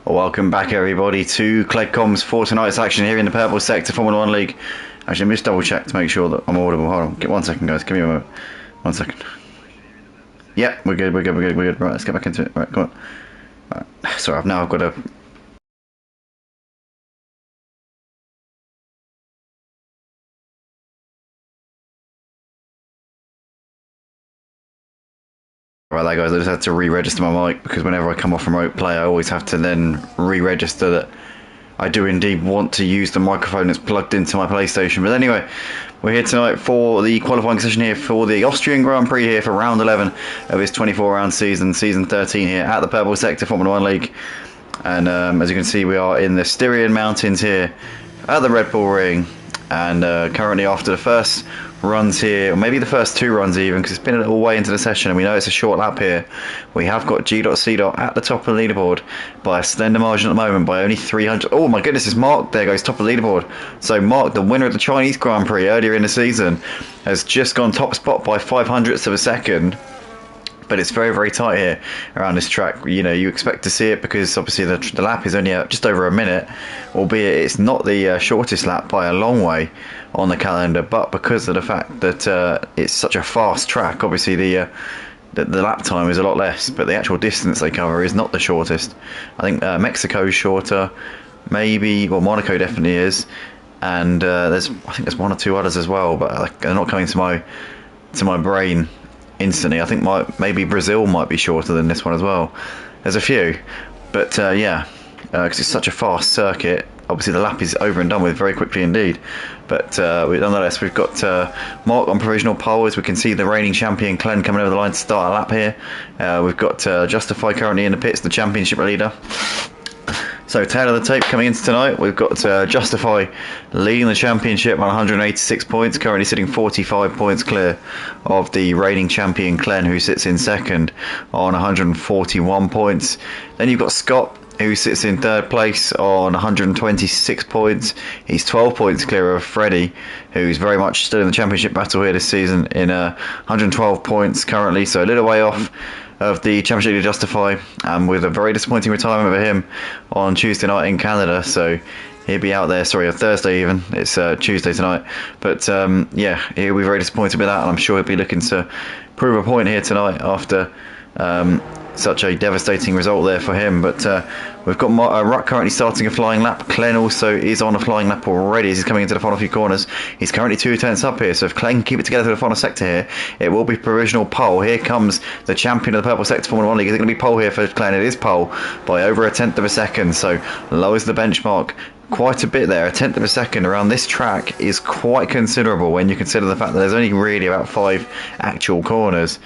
Welcome back everybody to Clegcom's for tonight's action here in the Purple Sector Formula 1 League. Actually, let me just double check to make sure that I'm audible. Hold on, get 1 second guys, give me a moment. 1 second. Yeah, we're good. Right, let's get back into it. Right, come on. Right. Sorry, I've got to... Right there guys, I just had to re-register my mic because whenever I come off remote play I always have to then re-register that I do indeed want to use the microphone that's plugged into my PlayStation. But anyway, we're here tonight for the qualifying session here for the Austrian Grand Prix here for round 11 of this 24-round season 13 here at the Purple Sector Formula 1 League. And as you can see, we are in the Styrian Mountains here at the Red Bull Ring. And currently after the first runs here, or maybe the first 2 runs even, because it's been a little way into the session and we know it's a short lap here, we have got G.C. at the top of the leaderboard by a slender margin at the moment, by only 300. Oh my goodness, it's Mark there goes top of the leaderboard. So Mark, the winner of the Chinese Grand Prix earlier in the season, has just gone top spot by 0.05 of a second. But it's very, very tight here around this track. You know, you expect to see it because obviously the lap is only just over a minute, albeit it's not the shortest lap by a long way on the calendar. But because of the fact that it's such a fast track, obviously the lap time is a lot less, but the actual distance they cover is not the shortest. I think Mexico's shorter, maybe, well, Monaco definitely is, and I think there's 1 or 2 others as well, but they're not coming to my brain instantly. I think maybe Brazil might be shorter than this one as well. There's a few, but yeah, because it's such a fast circuit, obviously the lap is over and done with very quickly indeed. But nonetheless, we've got Mark on provisional pole, as we can see the reigning champion Glenn coming over the line to start a lap here. We've got Justify currently in the pits, the championship leader. So tail of the tape coming into tonight, we've got Justify leading the championship on 186 points, currently sitting 45 points clear of the reigning champion Glenn, who sits in second on 141 points. Then you've got Scott, who sits in third place on 126 points. He's 12 points clear of Freddie, who's very much still in the championship battle here this season in 112 points currently, so a little way off of the championship leader Justify, with a very disappointing retirement for him on Tuesday night in Canada. So he'll be out there, sorry, on Thursday even, it's Tuesday tonight, but yeah, he'll be very disappointed with that, and I'm sure he'll be looking to prove a point here tonight after such a devastating result there for him. But we've got Ruck currently starting a flying lap. Glenn also is on a flying lap already as he's coming into the final few corners. He's currently 2 tenths up here, so if Glenn can keep it together for the final sector here, it will be provisional pole. Here comes the champion of the Purple Sector Formula 1 League. Is it going to be pole here for Glenn? It is pole by over 1/10 of a second, so lowers the benchmark quite a bit there. 1/10 of a second around this track is quite considerable when you consider the fact that there's only really about 5 actual corners.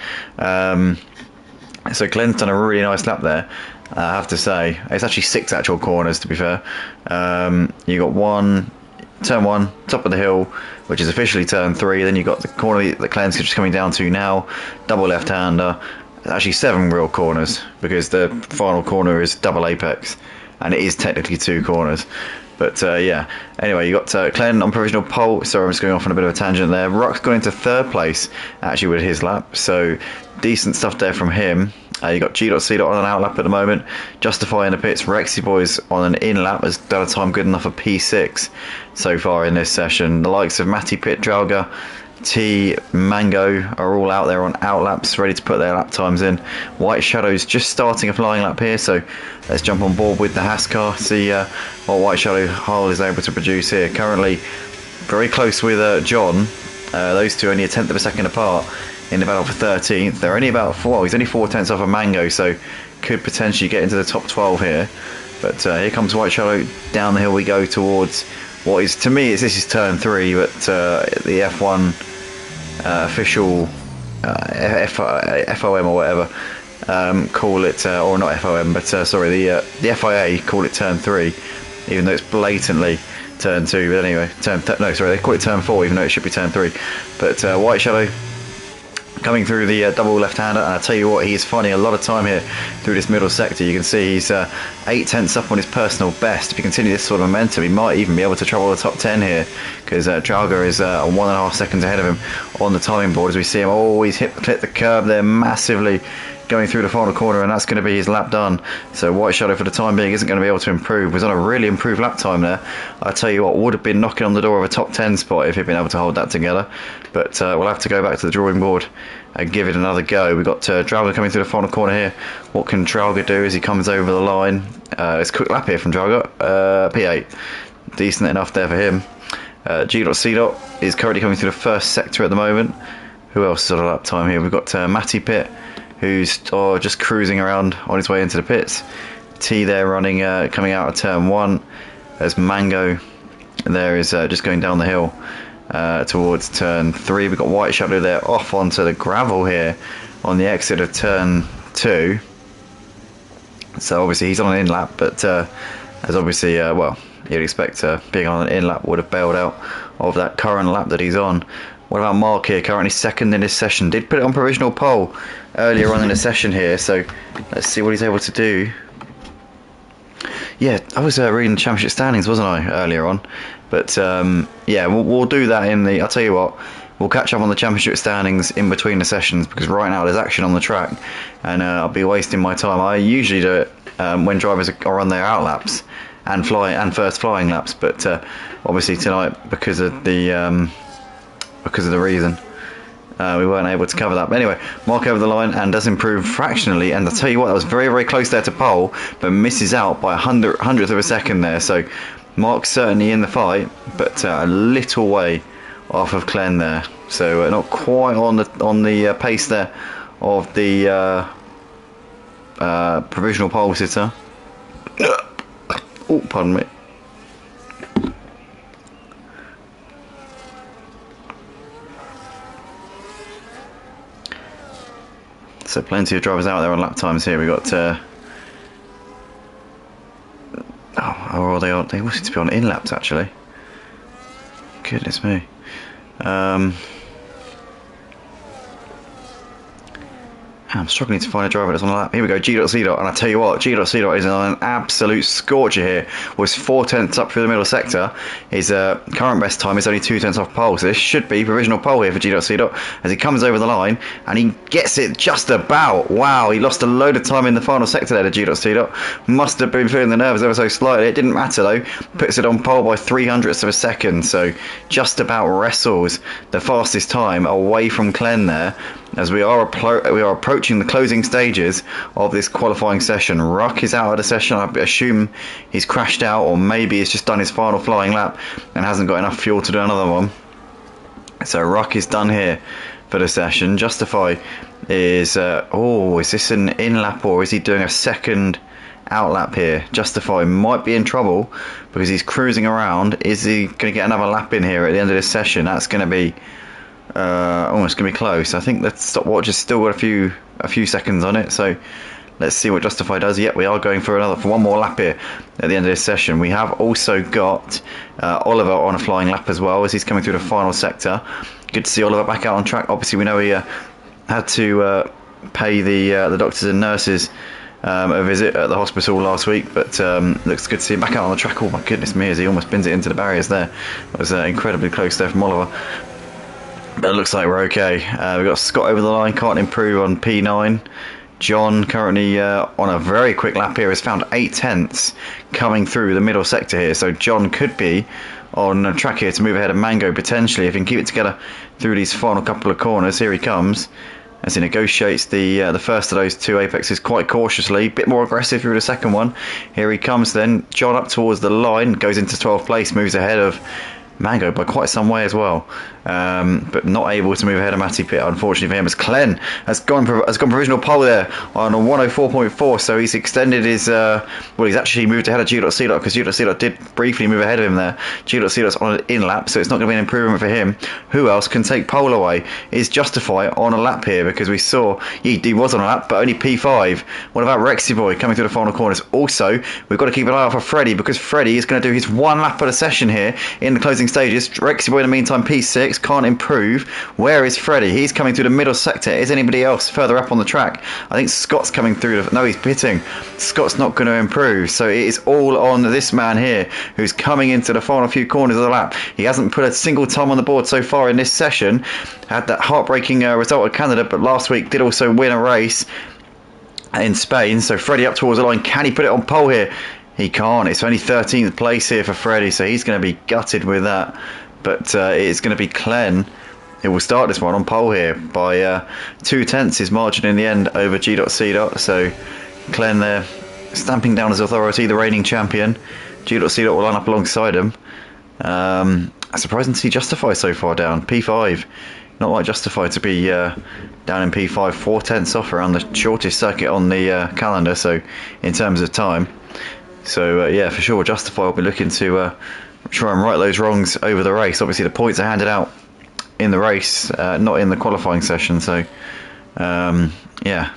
So Glenn's done a really nice lap there, I have to say. It's actually 6 actual corners, to be fair. You got turn 1, top of the hill, which is officially turn 3. Then you got the corner that Glenn's just coming down to now, double left-hander. Actually 7 real corners, because the final corner is double apex, and it is technically 2 corners. But yeah, anyway, you got Glenn on provisional pole. Sorry, I'm just going off on a bit of a tangent there. Ruck's gone into 3rd place, actually, with his lap. So decent stuff there from him. You got G.C. on an out lap at the moment. Justify in the pits. Rexy Boys on an in lap has done a time good enough for P6 so far in this session. The likes of Matty Pitt, Drauga, T, Mango are all out there on out laps, ready to put their lap times in. White Shadow's just starting a flying lap here, so let's jump on board with the Haas car, see what White Shadow Hull is able to produce here. Currently very close with John. Those two only 1/10 of a second apart in the battle for 13th. They're only about 4, well, he's only 4 tenths off of Mango, so could potentially get into the top 12 here. But here comes White Shadow. Down the hill we go towards what is, to me, this is turn 3, but the F1 official FOM or whatever call it, or not FOM, but sorry, the FIA call it turn 3, even though it's blatantly turn 2. But anyway, no, sorry, they call it turn 4, even though it should be turn 3. But White Shadow coming through the double left-hander, and I tell you what, he is finding a lot of time here through this middle sector. You can see he's 8 tenths up on his personal best. If he continue this sort of momentum, he might even be able to trouble the top 10 here, because Drauga is 1.5 seconds ahead of him on the timing board, as we see him always clip the curb there massively, going through the final corner, and that's going to be his lap done. So White Shadow for the time being isn't going to be able to improve. Was on a really improved lap time there. I tell you what, would have been knocking on the door of a top 10 spot if he'd been able to hold that together. But we'll have to go back to the drawing board and give it another go. We've got Drauga coming through the final corner here. What can Drauga do as he comes over the line? It's a quick lap here from Drauga. P8. Decent enough there for him. G.C. is currently coming through the first sector at the moment. Who else is on a lap time here? We've got Matty Pitt, who's just cruising around on his way into the pits. T there running, coming out of turn 1. There's Mango. There is just going down the hill towards turn 3. We've got White Shadow there off onto the gravel here on the exit of turn 2. So obviously he's on an in-lap, but as obviously, well, you'd expect being on an in-lap would have bailed out of that current lap that he's on. What about Mark here, currently second in this session? Did put it on provisional pole earlier on in the session here, so let's see what he's able to do. Yeah, I was reading championship standings, wasn't I, earlier on? But yeah, we'll do that in the... I'll tell you what, we'll catch up on the championship standings in between the sessions, because right now there's action on the track, and I'll be wasting my time. I usually do it when drivers are on their out laps and first flying laps, but obviously tonight, because of the reason we weren't able to cover that. But anyway, Mark over the line and does improve fractionally, and I'll tell you what, that was very, very close there to pole, but misses out by a hundredth of a second there. So Mark's certainly in the fight, but a little way off of Glenn there. So not quite on the pace there of the provisional pole sitter. Oh, pardon me. So plenty of drivers out there on lap times here. We got oh, they seem to be on in laps actually. Goodness me. I'm struggling to find a driver that's on the lap. Here we go, G.C. And I tell you what, G.C. is on an absolute scorcher here. Was 4 tenths up through the middle sector. His current best time is only 2 tenths off pole. So this should be provisional pole here for G.C. as he comes over the line and he gets it just about. Wow, he lost a load of time in the final sector there to G.C. Must have been feeling the nerves ever so slightly. It didn't matter though. Puts it on pole by 300ths of a second. So just about wrestles the fastest time away from Glenn there, as we are approaching the closing stages of this qualifying session. Ruck is out of the session. I assume he's crashed out, or maybe he's just done his final flying lap and hasn't got enough fuel to do another one. So Ruck is done here for the session. Justify is is this an in lap, or is he doing a second out lap here? Justify might be in trouble because he's cruising around. Is he going to get another lap in here at the end of this session? That's going to be almost going to be close. I think the stopwatch has still got a few seconds on it, so let's see what Justify does. Yep, we are going for one more lap here at the end of this session. We have also got Oliver on a flying lap as well, as he's coming through the final sector. Good to see Oliver back out on track. Obviously we know he had to pay the doctors and nurses a visit at the hospital last week, but looks good to see him back out on the track. Oh my goodness me, as he almost bins it into the barriers there. That was incredibly close there from Oliver. But it looks like we're okay. We've got Scott over the line, can't improve on P9. John currently on a very quick lap here has found 8 tenths coming through the middle sector here. So John could be on a track here to move ahead of Mango potentially if he can keep it together through these final couple of corners. Here he comes as he negotiates the first of those 2 apexes quite cautiously. Bit more aggressive through the second one. Here he comes then. John up towards the line, goes into 12th place, moves ahead of Mango by quite some way as well, but not able to move ahead of Matty Pitt, unfortunately for him, as Glenn has gone provisional pole there on a 104.4, so he's extended his he's actually moved ahead of G.C. because G.C. did briefly move ahead of him there. G.C.'s on an in lap, so it's not going to be an improvement for him. Who else can take pole away? Is Justify on a lap here, because we saw he was on a lap, but only P5. What about Rexy Boy coming through the final corners? Also, we've got to keep an eye out for Freddie, because Freddie is going to do his 1 lap of the session here in the closing stages. Rexy Boy in the meantime P6, can't improve. Where is Freddie? He's coming through the middle sector. Is anybody else further up on the track? I think Scott's coming through. No, he's pitting. Scott's not going to improve, so it is all on this man here who's coming into the final few corners of the lap. He hasn't put a single time on the board so far in this session. Had that heartbreaking result at Canada, but last week did also win a race. in Spain. So Freddie up towards the line. Can he put it on pole here? He can't. It's only 13th place here for Freddie, so he's going to be gutted with that. But it's going to be Glenn who will start this one on pole here by 2/10 his margin in the end over G.C. So Glenn there stamping down his authority, the reigning champion. G.C. will line up alongside him. Surprising to see Justify so far down. P5. Not like Justify to be down in P5, 4/10 off around the shortest circuit on the calendar, so in terms of time. So yeah, for sure Justify will be looking to try and right those wrongs over the race. Obviously the points are handed out in the race, not in the qualifying session, so yeah,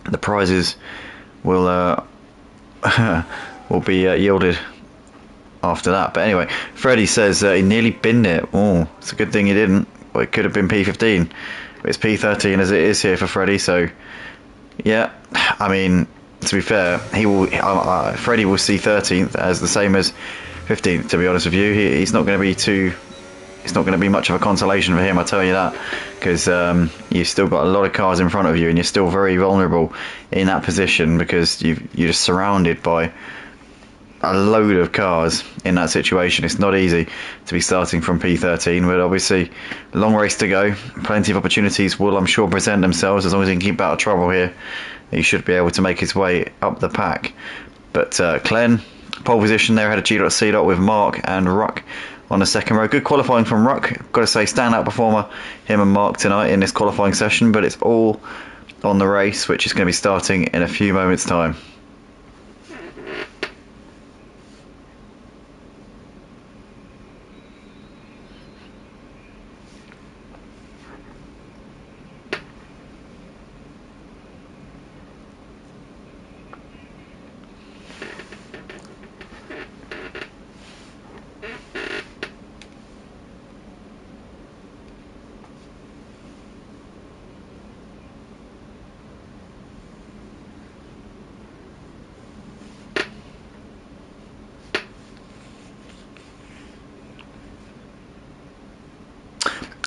the prizes will will be yielded after that. But anyway, Freddie says he nearly binned it. Oh, it's a good thing he didn't. Well, it could have been P15, but it's P13 as it is here for Freddie. So yeah, I mean, to be fair, he will. Freddie will see 13th as the same as 15th. To be honest with you, he's not going to be too. It's not going to be much of a consolation for him, I tell you that, because you've still got a lot of cars in front of you, and you're still very vulnerable in that position because you're just surrounded by a load of cars in that situation. It's not easy to be starting from P13, but obviously long race to go. Plenty of opportunities will, I'm sure, present themselves. As long as he can keep out of trouble here, he should be able to make his way up the pack. But Glenn, pole position there, had a G.C. with Mark and Ruck on the second row. Good qualifying from Ruck. Got to say, standout performer, him and Mark tonight in this qualifying session, but it's all on the race, which is going to be starting in a few moments' time.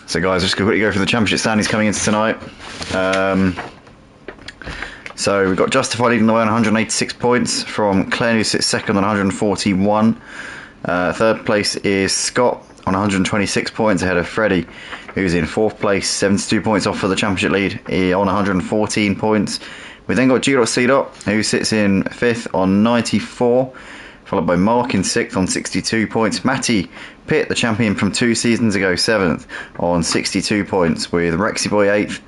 So guys, just going to quickly go through the championship standings coming into tonight. So we've got Justify leading the way on 186 points from Glenn, who sits second on 141. Third place is Scott on 126 points ahead of Freddie, who's in fourth place, 72 points off for the championship lead on 114 points. We then got G.C. who sits in fifth on 94. Followed by Mark in 6th on 62 points. Matty Pitt, the champion from 2 seasons ago, 7th on 62 points, with Rexy Boy 8th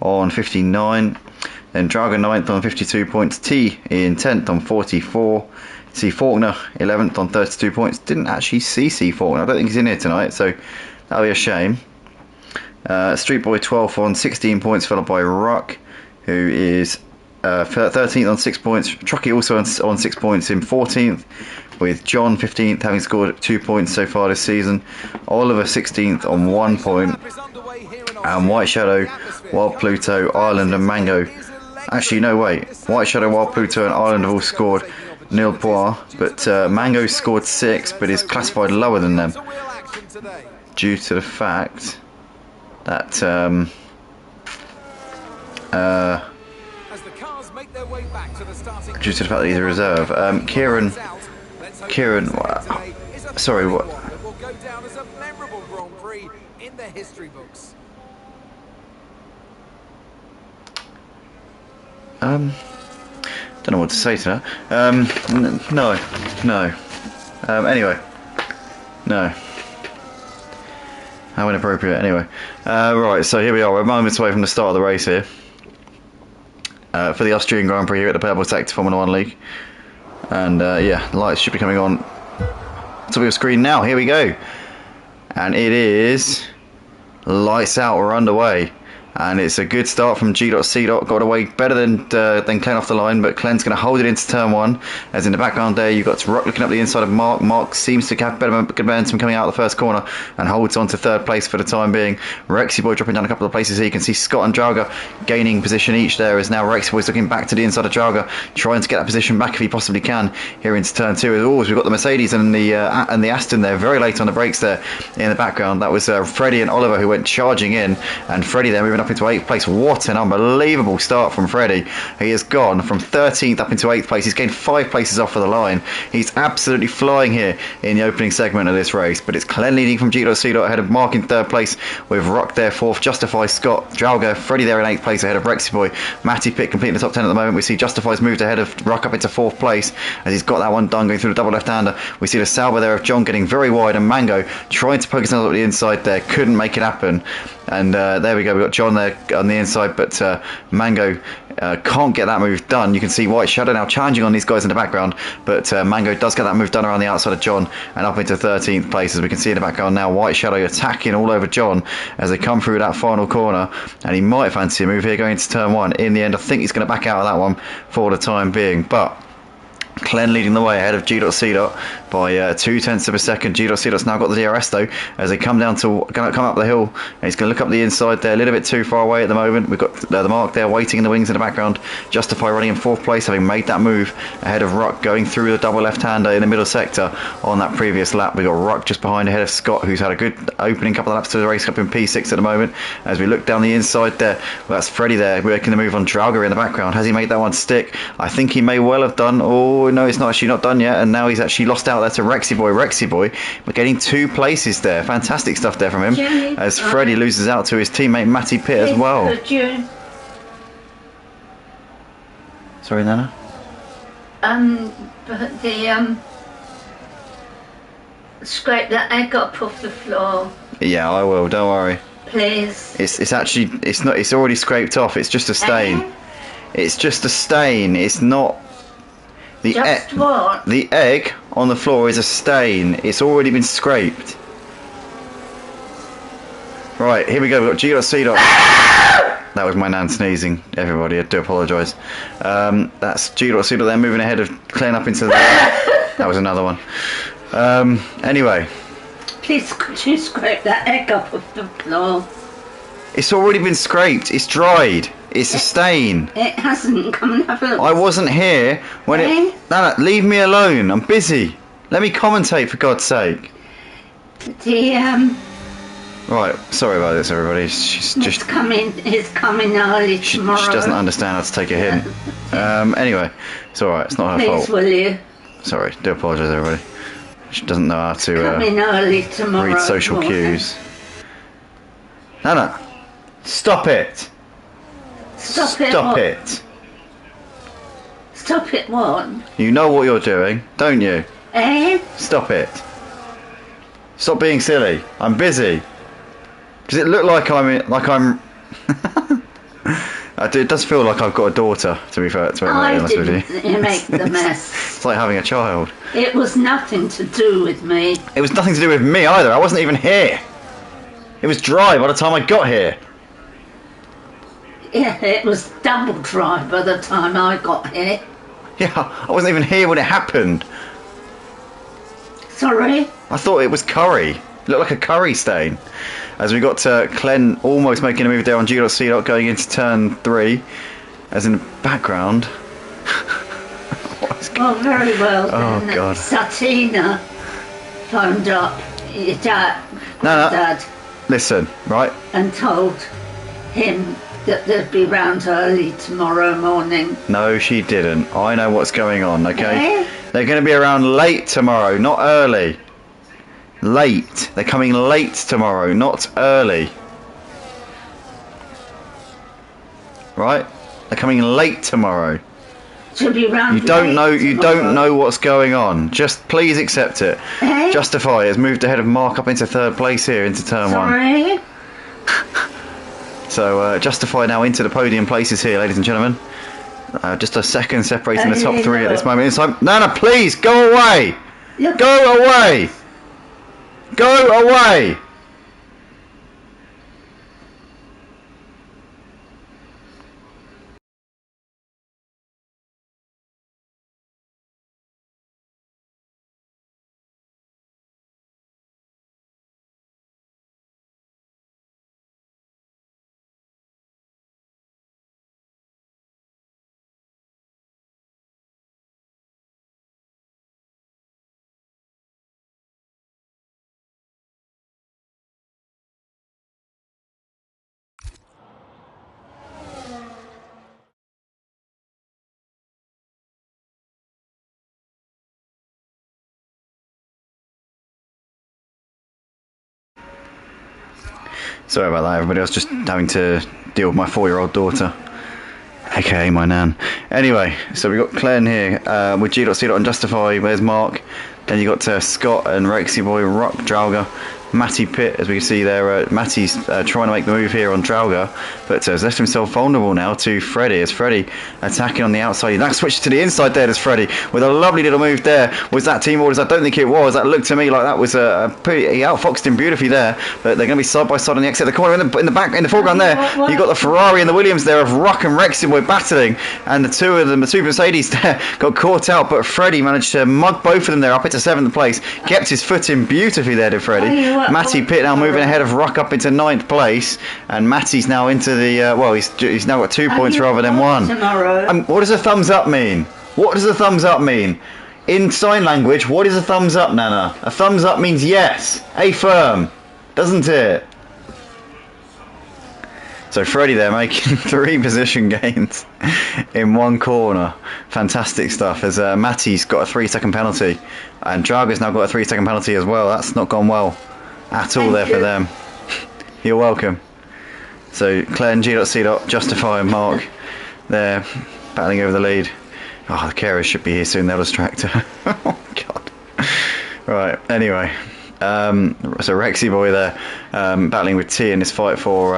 on 59. Then Dragon 9th on 52 points. T in 10th on 44. C Faulkner 11th on 32 points. Didn't actually see C Faulkner. I don't think he's in here tonight, so that'll be a shame. Street Boy 12th on 16 points, followed by Ruck, who is 13th on 6 points. Truckee also on 6 points in 14th, with John 15th having scored 2 points so far this season. Oliver 16th on 1 point, and White Shadow, Wild Pluto, Ireland and Mango. Actually no, wait, White Shadow, Wild Pluto and Ireland have all scored nil points, but Mango scored 6 but is classified lower than them due to the fact that due to the fact that he's a reserve. Kieran, sorry, what? Will go down as a memorable Grand Prix in the history books. Don't know what to say to that. No. Anyway, no. How inappropriate. Anyway, right. So here we are. We're moments away from the start of the race here. For the Austrian Grand Prix here at the Purple Sector Formula 1 League. And yeah, lights should be coming on top of your screen now. Here we go. And it is lights out. We're underway. And it's a good start from G.C. Got away better than Glenn off the line, but Glenn's going to hold it into turn 1. As in the background there, you've got Rock looking up the inside of Mark. Mark seems to have good momentum coming out of the first corner and holds on to third place for the time being. Rexy Boy dropping down a couple of places here. You can see Scott and Draga gaining position each there, as now Rexy Boy's looking back to the inside of Draga, trying to get that position back if he possibly can here into turn 2. As always, we've got the Mercedes and the Aston there, very late on the brakes there in the background. That was Freddie and Oliver who went charging in, and Freddie there moving up into 8th place. What an unbelievable start from Freddie. He has gone from 13th up into 8th place. He's gained 5 places off of the line. He's absolutely flying here in the opening segment of this race. But it's Glenn leading from G.C. ahead of Mark in 3rd place, with Rock there 4th, Justify, Scott, Drauger, Freddie there in 8th place ahead of Rexy Boy. Matty Pitt completing the top 10 at the moment. We see Justify's moved ahead of Rock up into 4th place as he's got that one done, going through the double left-hander. We see the Sauber there of John getting very wide, and Mango trying to poke himself up the inside there, couldn't make it happen. And there we go, we've got John there on the inside, but Mango can't get that move done. You can see White Shadow now challenging on these guys in the background, but Mango does get that move done around the outside of John and up into 13th place. As we can see in the background now, White Shadow attacking all over John as they come through that final corner, and he might fancy a move here going into turn 1. In the end, I think he's going to back out of that one for the time being, but Glenn leading the way ahead of G.C. by 0.2 of a second. G.C.'s now got the DRS though, as they come down to come up the hill, and he's going to look up the inside there, a little bit too far away at the moment. We've got the Mark there waiting in the wings in the background. Justify running in 4th place, having made that move ahead of Ruck, going through the double left-hander in the middle sector on that previous lap. We've got Ruck just behind ahead of Scott, who's had a good opening couple of laps to the race, up in P6 at the moment. As we look down the inside there, well, that's Freddie there working the move on Drauger in the background. Has he made that one stick? I think he may well have done. Oh no, it's not actually not done yet, and now he's actually lost out there to Rexy Boy. We're getting 2 places there. Fantastic stuff there from him, as Freddie loses out to his teammate Matty Pitt as well. Sorry, Nana? But the scrape that egg up off the floor. Yeah, I will, don't worry. Please. It's actually, it's not, it's already scraped off. It's just a stain. It's just a stain. It's not. What? The egg on the floor is a stain. It's already been scraped. Right, here we go. We've got G.C. That was my nan sneezing, everybody. I do apologise. That's G.C. there moving ahead of Glenn up into the... That was another one. Anyway. Please, could you scrape that egg up off the floor? It's already been scraped. It's dried. It's a stain. It hasn't. Come and have a look. I wasn't here when it... No, leave me alone. I'm busy. Let me commentate, for God's sake. Right, sorry about this, everybody. She's just coming. It's coming early tomorrow. She doesn't understand how to take a hint. Anyway, it's all right. It's not her fault. Please, will you? Sorry, do apologise, everybody. She doesn't know how to coming early tomorrow read social cues. Nana, stop it. Stop it. Stop it what? You know what you're doing, don't you? Stop it. Stop being silly. I'm busy. Does it look like I'm it does feel like I've got a daughter, to be fair, to be honest with you. You make the mess. It's like having a child. It was nothing to do with me. It was nothing to do with me either. I wasn't even here. It was dry by the time I got here. Yeah, it was double dry by the time I got here. Yeah, I wasn't even here when it happened. Sorry? I thought it was curry. It looked like a curry stain. As we got Glenn almost making a move there on G.C. going into turn 3. As in the background. Oh, very well. Oh, then. God. Satina phoned up your dad. No. Listen, right? And told him that they'd be round early tomorrow morning. No, she didn't. I know what's going on, okay? They're going to be around late tomorrow, not early. Late. They're coming late tomorrow, not early. Right? They're coming late tomorrow. She'll be round. You don't know what's going on. Just please accept it. Justify has moved ahead of Mark up into 3rd place here into turn 1. So Justify now into the podium places here, ladies and gentlemen. Just a second separating the top 3 at this moment in time. Nana, please go away. Go away. Go away. Sorry about that, everybody. I was just having to deal with my 4-year-old daughter, aka my nan. Anyway, so we got Glenn here with G.C. and Justify. Where's Mark? Then you got Scott and Rexy Boy, Rock, Drauga, Matty Pitt, as we can see there. Matty's trying to make the move here on Drauga, but has left himself vulnerable now to Freddy. As Freddy attacking on the outside, he now switches to the inside there. There's Freddy with a lovely little move there. Was that team orders? I don't think it was. That looked to me like that was he outfoxed him beautifully there. But they're going to be side by side on the exit of the corner. In the back, in the foreground there, you've got the Ferrari and the Williams there of Rock and Rexy Boy battling, and the two of them, the two Mercedes there, got caught out. But Freddy managed to mug both of them there up into 7th place. Kept his foot in beautifully there, did Freddy. Matty Pitt now moving ahead of Rock up into 9th place, and Matty's now into the he's now got 2 points rather than 1. What does a thumbs up mean? What does a thumbs up mean? In sign language, what is a thumbs up, Nana? A thumbs up means yes, affirm, doesn't it? So Freddy there making 3 position gains in 1 corner. Fantastic stuff, as Matty's got a 3-second penalty, and Drauga's now got a 3-second penalty as well. That's not gone well at all there for them. You're welcome. So Claire and G.C. Justify and Mark there battling over the lead. Oh, the carers should be here soon. They'll distract her. Oh God. Right. Anyway, so Rexy Boy there battling with T in this fight for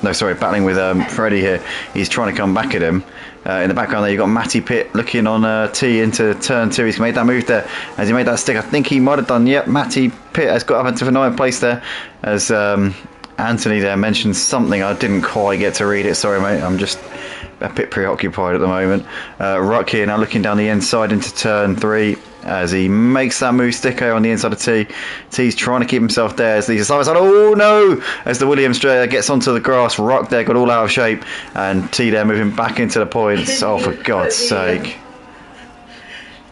battling with Freddy here. He's trying to come back at him. In the background there, you've got Matty Pitt looking on T into turn 2. He's made that move there. As he made that stick, I think he might have done. Yep, Matty Pitt has got up into the 9th place there. As Anthony there mentioned something, I didn't quite get to read it. Sorry, mate. I'm just a bit preoccupied at the moment. Rock here now looking down the inside into turn 3. As he makes that move, sticker on the inside of T. T's trying to keep himself there as these side. Oh no! As the Williams gets onto the grass, Rock there got all out of shape, and T there moving back into the points. Oh, for God's sake!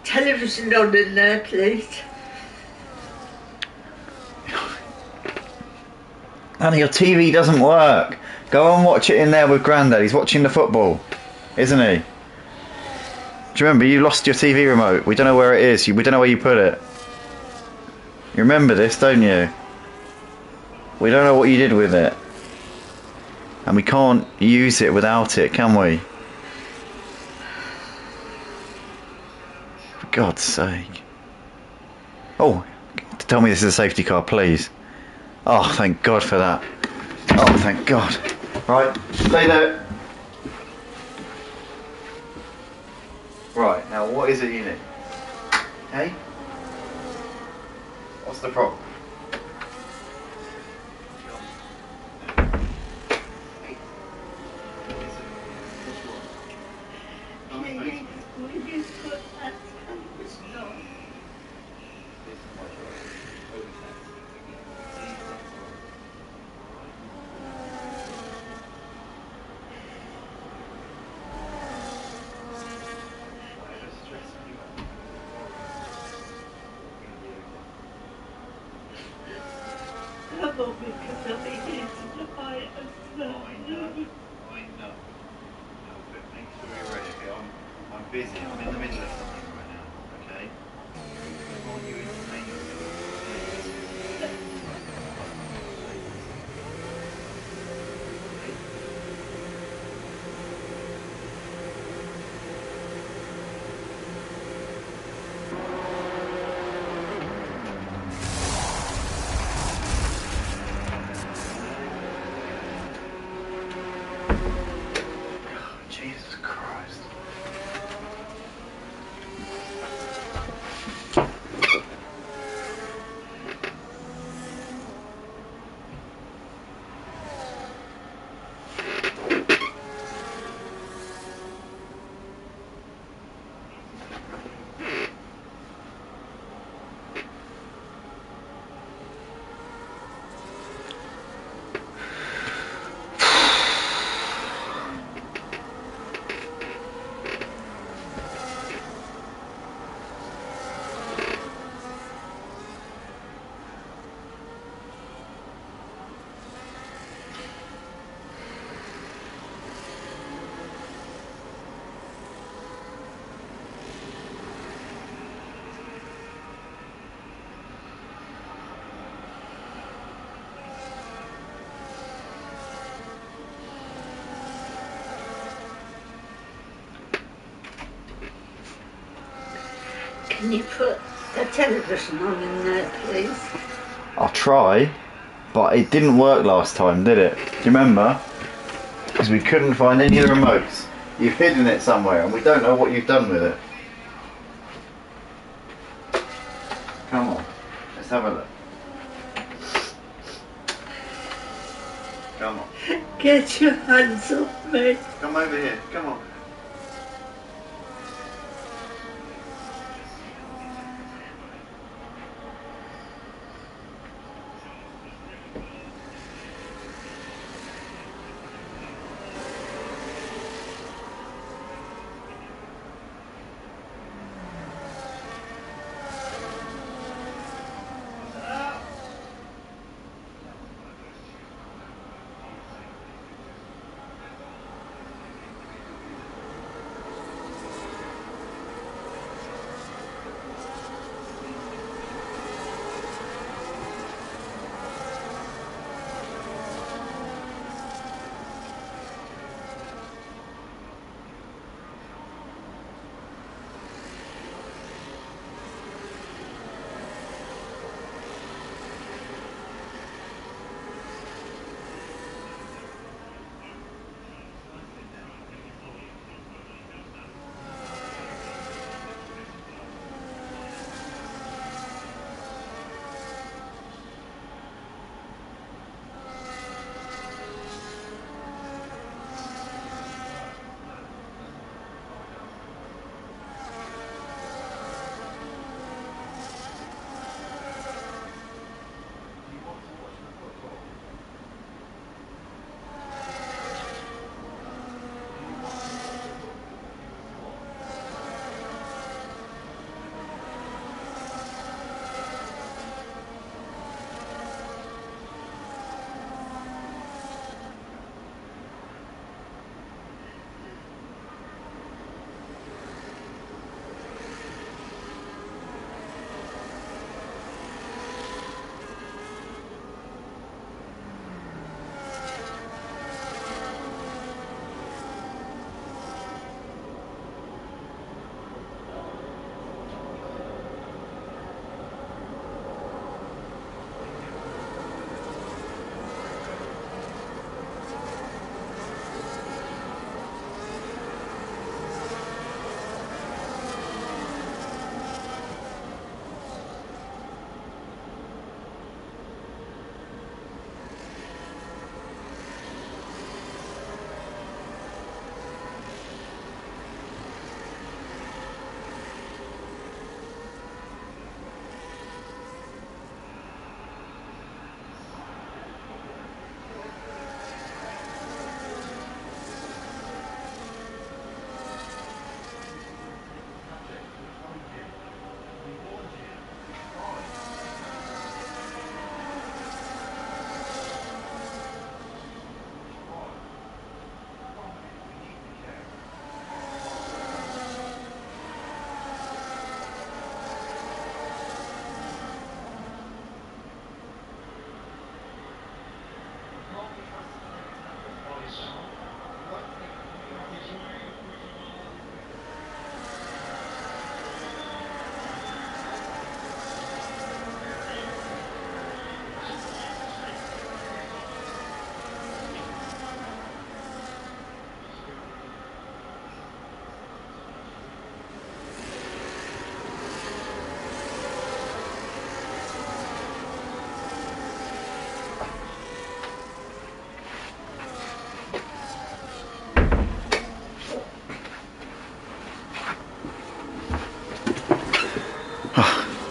Television on in there, please. Annie, your TV doesn't work. Go and watch it in there with Grandad. He's watching the football, isn't he? Do you remember you lost your TV remote? We don't know where it is. We don't know where you put it. You remember this, don't you? We don't know what you did with it. And we can't use it without it, can we? For God's sake. Oh, tell me this is a safety car, please. Oh, thank God for that. Oh, thank God. Right, stay there. Right, now what is it you need? Hey? What's the problem? Busy. I'm in the middle of something right now, okay? I want you entertain Can you put a television on in there, please? I'll try, but it didn't work last time, did it? Do you remember? Because we couldn't find any of the remotes. You've hidden it somewhere and we don't know what you've done with it. Come on, let's have a look. Come on. Get your hands off me. Come over here, come on.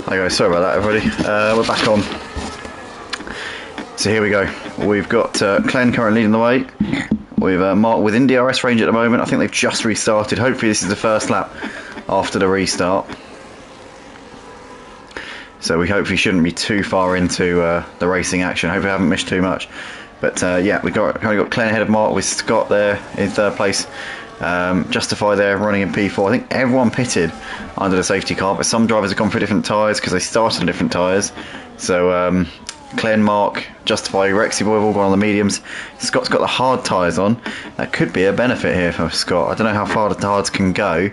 Hi guys, sorry about that everybody. We're back on. So here we go. We've got Clen currently leading the way. We've Mark within DRS range at the moment. I think they've just restarted. Hopefully this is the first lap after the restart. So we hopefully shouldn't be too far into the racing action. Hopefully I haven't missed too much. But yeah, we've got Clen ahead of Mark with Scott there in third place. Justify there running in P4. I think everyone pitted under the safety car, but some drivers have gone for different tyres because they started on different tyres. So Clen, Mark, Justify, Rexy Boy have all gone on the mediums. Scott's got the hard tyres on. That could be a benefit here for Scott. I don't know how far the hards can go.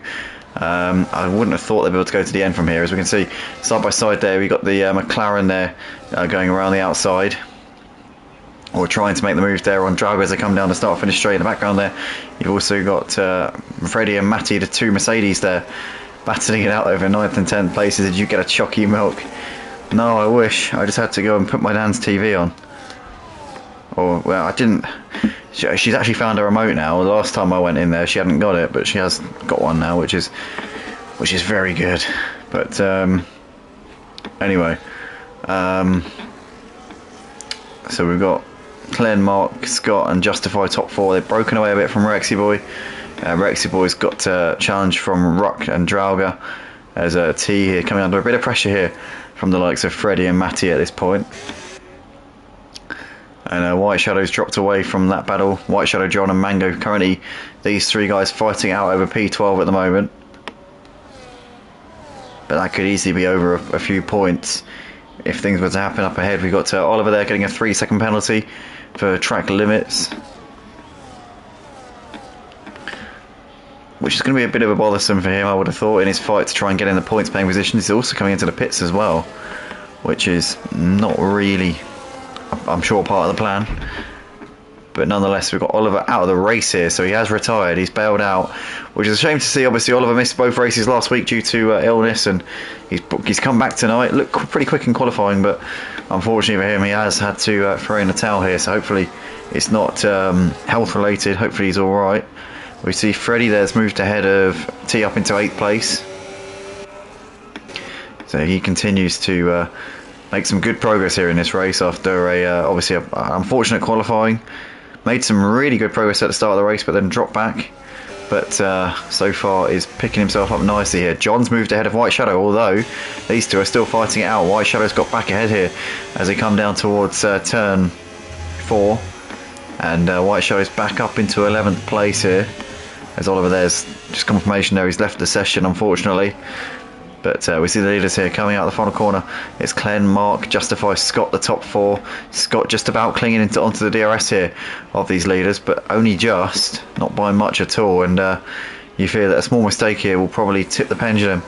I wouldn't have thought they'd be able to go to the end from here. As we can see, side by side there, we've got the McLaren there going around the outside, or trying to make the move there on Drago as they come down to start finish straight. In the background there, you've also got Freddie and Matty, the two Mercedes there, battling it out over 9th and 10th places. Did you get a chocky milk? No, I wish. I just had to go and put my Dan's TV on. Or, well, I didn't. She's actually found a remote now. The last time I went in there, she hadn't got it, but she has got one now, which is very good. But anyway, so we've got Glenn, Mark, Scott, and Justify top 4. They've broken away a bit from Rexy Boy. Rexy Boy's got a challenge from Ruck and Drauga. There's a T here coming under a bit of pressure here from the likes of Freddie and Matty at this point. And White Shadow's dropped away from that battle. White Shadow, John and Mango, currently these three guys fighting out over P12 at the moment. But that could easily be over a few points if things were to happen up ahead. We've got Oliver there getting a 3-second penalty for track limits, which is going to be a bit of a bothersome for him, I would have thought, in his fight to try and get in the points paying position. He's also coming into the pits as well, which is not really, I'm sure, part of the plan. But nonetheless, we've got Oliver out of the race here, so he has retired. He's bailed out, which is a shame to see. Obviously, Oliver missed both races last week due to illness, and he's come back tonight. Looked pretty quick in qualifying, but unfortunately for him, he has had to throw in the towel here. So hopefully, it's not health related. Hopefully, he's all right. We see Freddie there's moved ahead of T up into 8th place, so he continues to make some good progress here in this race after obviously an unfortunate qualifying. Made some really good progress at the start of the race, but then dropped back. But so far is picking himself up nicely here. John's moved ahead of White Shadow, although these two are still fighting it out. White Shadow's got back ahead here as they come down towards turn 4. And White Shadow's back up into 11th place here. As Oliver there's just confirmation there, he's left the session unfortunately. But we see the leaders here coming out the final corner. It's Glenn, Mark, Justify, Scott, the top 4. Scott just about clinging onto the DRS here of these leaders, but only just, not by much at all. And you fear that a small mistake here will probably tip the pendulum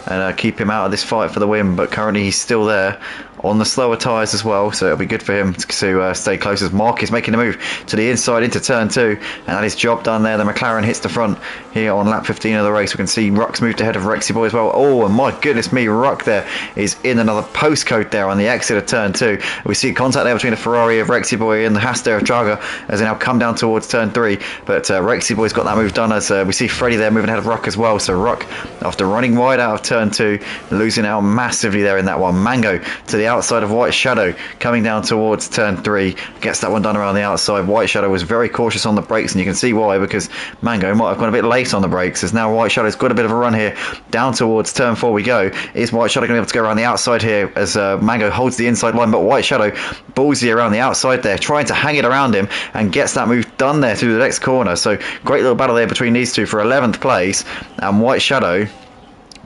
and keep him out of this fight for the win. But currently he's still there on the slower tyres as well, so it'll be good for him to stay close as Mark is making the move to the inside into turn 2, and that is job done there. The McLaren hits the front here on lap 15 of the race. We can see Ruck's moved ahead of Rexy Boy as well. Oh, and my goodness me, Ruck there is in another postcode there on the exit of turn 2. We see contact there between the Ferrari of Rexy Boy and the Haas there of Draga as they now come down towards turn 3, but Rexy Boy's got that move done as we see Freddie there moving ahead of Ruck as well. So Ruck, after running wide out of turn 2, losing out massively there in that one. Mango to the outside of White Shadow coming down towards turn 3, gets that one done around the outside. White Shadow was very cautious on the brakes, and you can see why, because Mango might have gone a bit late on the brakes, as now White Shadow's got a bit of a run here down towards turn 4 we go. Is White Shadow going to be able to go around the outside here as Mango holds the inside line, but White Shadow ballsy around the outside there, trying to hang it around him and gets that move done there through the next corner. So great little battle there between these two for 11th place, and White Shadow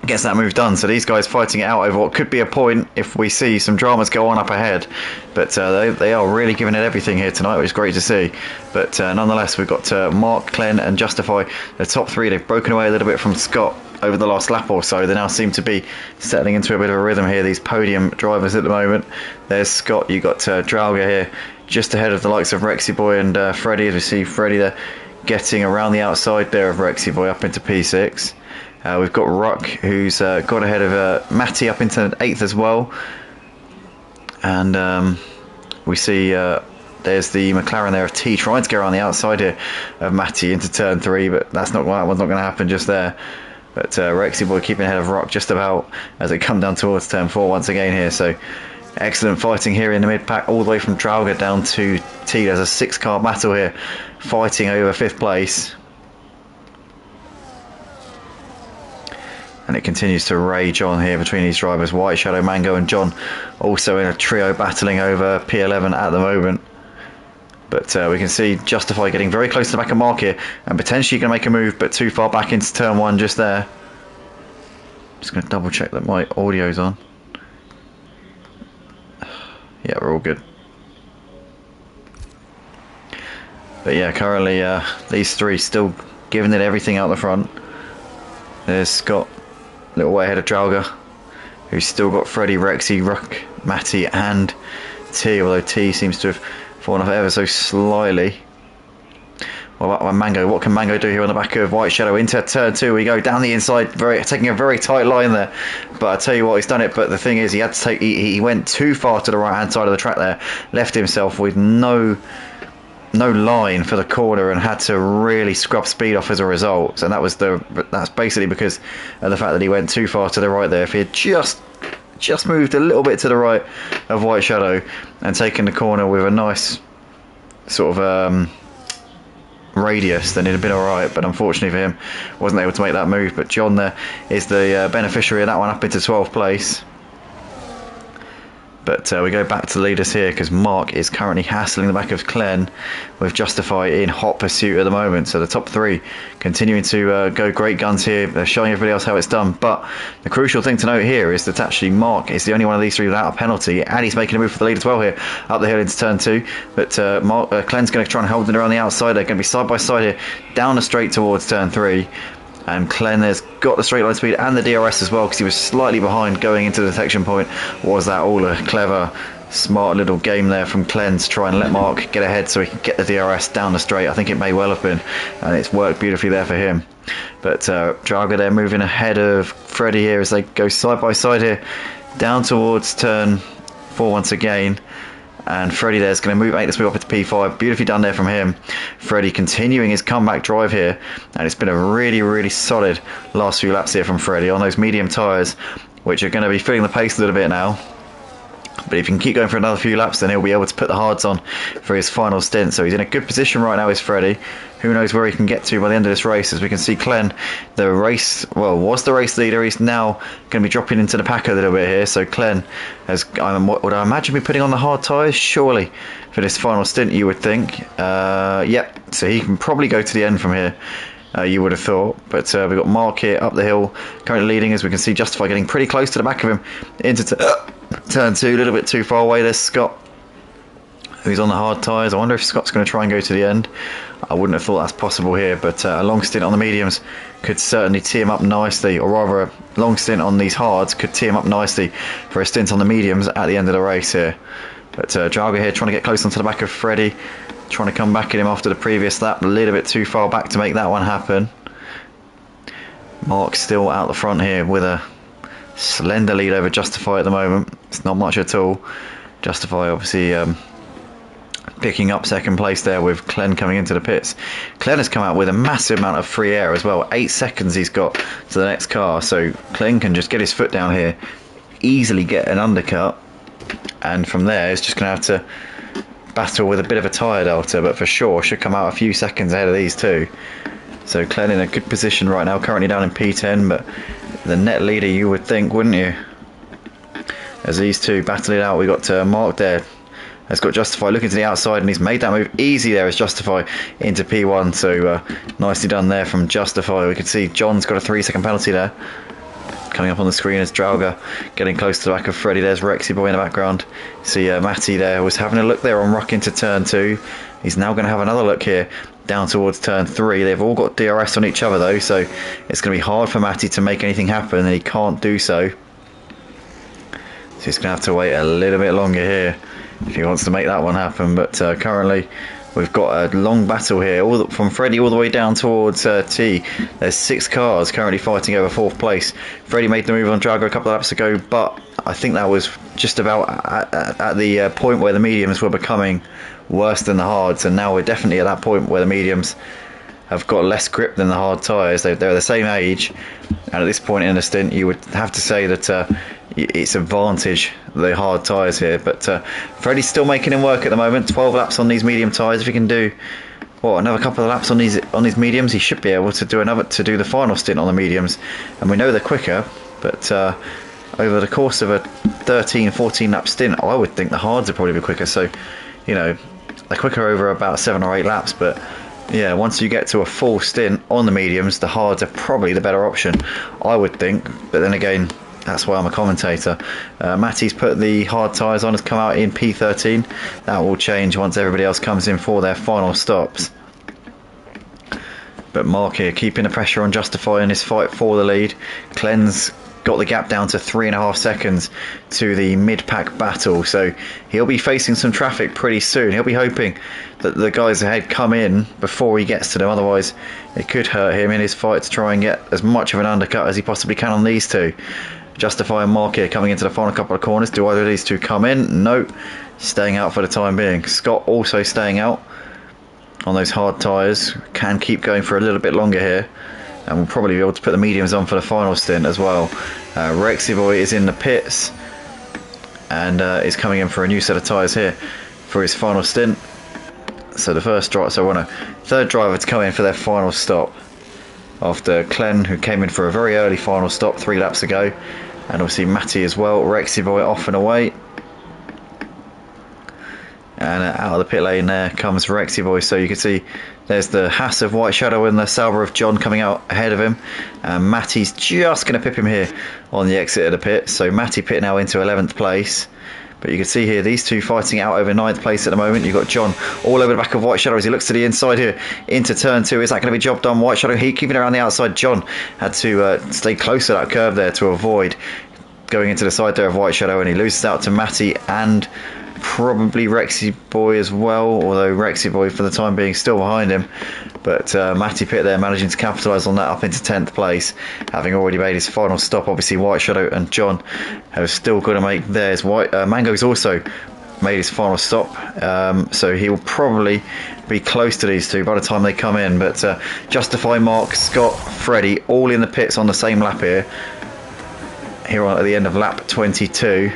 gets that move done. So these guys fighting it out over what could be a point if we see some dramas go on up ahead. But they are really giving it everything here tonight, which is great to see. But nonetheless, we've got Mark, Glenn and Justify, the top 3. They've broken away a little bit from Scott over the last lap or so. They now seem to be settling into a bit of a rhythm here, these podium drivers at the moment. There's Scott, you've got Drauga here just ahead of the likes of Rexy Boy and Freddie, as we see Freddie there getting around the outside there of Rexy Boy up into P6. We've got Ruck, who's got ahead of Matty up into 8th as well. And we see there's the McLaren there of T trying to go around the outside here of Matty into turn 3, but that one's not going to happen just there. But Rexy Boy keeping ahead of Ruck just about as they come down towards turn 4 once again here. So excellent fighting here in the mid-pack, all the way from Drauga down to T. There's a 6-car battle here, fighting over 5th place. And it continues to rage on here between these drivers. White Shadow, Mango and John also in a trio battling over P11 at the moment. But we can see Justify getting very close to the back of Mark here and potentially going to make a move, but too far back into turn 1 just there. Just going to double check that my audio's on. Yeah, we're all good. But yeah, currently these three still giving it everything out the front. There's Scott, a little way ahead of Drauga, who's still got Freddie, Rexy, Ruck, Matty and T, although T seems to have fallen off ever so slightly. What about Mango? What can Mango do here on the back of White Shadow into turn 2? We go down the inside, taking a very tight line there. But I tell you what, he's done it. But the thing is, he had to take. He went too far to the right hand side of the track there, left himself with no line for the corner, and had to really scrub speed off as a result. And that's basically because of the fact that he went too far to the right there. If he had just moved a little bit to the right of White Shadow and taken the corner with a nice sort of radius, then it'd have been alright, but unfortunately for him, wasn't able to make that move. But John there is the beneficiary of that one, up into 12th place. But we go back to the leaders here, because Mark is currently hassling the back of Glenn with Justify in hot pursuit at the moment. So the top 3 continuing to go great guns here. They're showing everybody else how it's done. But the crucial thing to note here is that actually Mark is the only one of these 3 without a penalty, and he's making a move for the lead as well here, up the hill into turn 2. But Glenn's going to try and hold it around the outside. They're going to be side by side here, down the straight towards turn 3. And Glenn has got the straight line speed and the DRS as well, because he was slightly behind going into the detection point. Was that all a clever, smart little game there from Glenn to try and let Mark get ahead so he can get the DRS down the straight? I think it may well have been, and it's worked beautifully there for him. But Draga there moving ahead of Freddie here as they go side by side here, down towards turn 4 once again. And Freddie there's going to make this move up into P5. Beautifully done there from him. Freddie continuing his comeback drive here. And it's been a really, really solid last few laps here from Freddie on those medium tyres, which are going to be feeling the pace a little bit now. But if he can keep going for another few laps, then he'll be able to put the hards on for his final stint. So he's in a good position right now, is Freddie. Who knows where he can get to by the end of this race. As we can see, Glenn, was the race leader. He's now going to be dropping into the pack a little bit here. So Glenn has, would I imagine, be putting on the hard tyres? Surely, for this final stint, you would think. Yep, so he can probably go to the end from here. You would have thought, but we've got Mark here up the hill, currently leading, as we can see Justify getting pretty close to the back of him into turn 2, a little bit too far away. There's Scott, who's on the hard tyres. I wonder if Scott's going to try and go to the end. I wouldn't have thought that's possible here, but a long stint on the mediums could certainly tee him up nicely, or rather a long stint on these hards could tee him up nicely for a stint on the mediums at the end of the race here. But Draga here trying to get close onto the back of Freddie, trying to come back at him after the previous lap, a little bit too far back to make that one happen. Mark still out the front here with a slender lead over Justify at the moment. It's not much at all. Justify obviously picking up second place there, with Glenn coming into the pits. Glenn has come out with a massive amount of free air as well. 8 seconds he's got to the next car, so Glenn can just get his foot down here, easily get an undercut, and from there he's just going to have to battle with a bit of a tyre delta, but for sure should come out a few seconds ahead of these two. So Glenn in a good position right now, currently down in P10, but the net leader, you would think, wouldn't you? As these two battle it out, we got Mark there, has got Justify looking to the outside, and he's made that move easy there as Justify into P1. So nicely done there from Justify. We can see John's got a 3-second penalty there coming up on the screen as Drauga getting close to the back of Freddie. There's Rexy boy in the background. See Matty there was having a look there on Ruck into turn 2. He's now going to have another look here down towards turn 3. They've all got DRS on each other though, so it's going to be hard for Matty to make anything happen, and he can't do so. So he's going to have to wait a little bit longer here if he wants to make that one happen. But currently we've got a long battle here, from Freddie all the way down towards T. There's 6 cars currently fighting over 4th place. Freddie made the move on Drago a couple of laps ago, but I think that was just about at the point where the mediums were becoming worse than the hards, and now we're definitely at that point where the mediums have got less grip than the hard tyres. They're the same age, and at this point in the stint you would have to say that it's advantage the hard tyres here. But Freddie's still making him work at the moment. 12 laps on these medium tyres. If he can do another couple of laps on these mediums, he should be able to do the final stint on the mediums. And we know they're quicker, but over the course of a 13-14 lap stint, I would think the hards would probably be quicker. So, you know, they're quicker over about 7 or 8 laps, but yeah, once you get to a full stint on the mediums, the hards are probably the better option, I would think. But then again, that's why I'm a commentator. Matty's put the hard tyres on, has come out in P13. That will change once everybody else comes in for their final stops. But Mark here keeping the pressure on Justify in his fight for the lead. Clen's got the gap down to 3.5 seconds to the mid-pack battle, so he'll be facing some traffic pretty soon. He'll be hoping that the guys ahead come in before he gets to them, otherwise it could hurt him in his fight to try and get as much of an undercut as he possibly can on these two. Justify and Mark here coming into the final couple of corners. Do either of these two come in? No, staying out for the time being. Scott also staying out on those hard tyres, can keep going for a little bit longer here, and we'll probably be able to put the mediums on for the final stint as well. Rexy Boy is in the pits and is coming in for a new set of tyres here for his final stint. So the first driver, so I want a third driver to come in for their final stop after Clen, who came in for a very early final stop 3 laps ago, and obviously Matty as well. Rexy Boy off and away. And out of the pit lane there comes Rexy Boy. So you can see there's the Haas of White Shadow and the Sauber of John coming out ahead of him. And Matty's just going to pip him here on the exit of the pit. So Matty pit now into 11th place. But you can see here these two fighting out over 9th place at the moment. You've got John all over the back of White Shadow as he looks to the inside here into turn 2. Is that going to be job done? White Shadow keeping it around the outside. John had to stay close to that curve there to avoid going into the side there of White Shadow, and he loses out to Matty and probably Rexy Boy as well, although Rexy Boy for the time being still behind him. But Matty pit there managing to capitalise on that up into 10th place, having already made his final stop. Obviously White Shadow and John have still got to make theirs. Mango's also made his final stop, so he will probably be close to these two by the time they come in. But Justify, Mark, Scott, Freddie all in the pits on the same lap here on at the end of lap 22.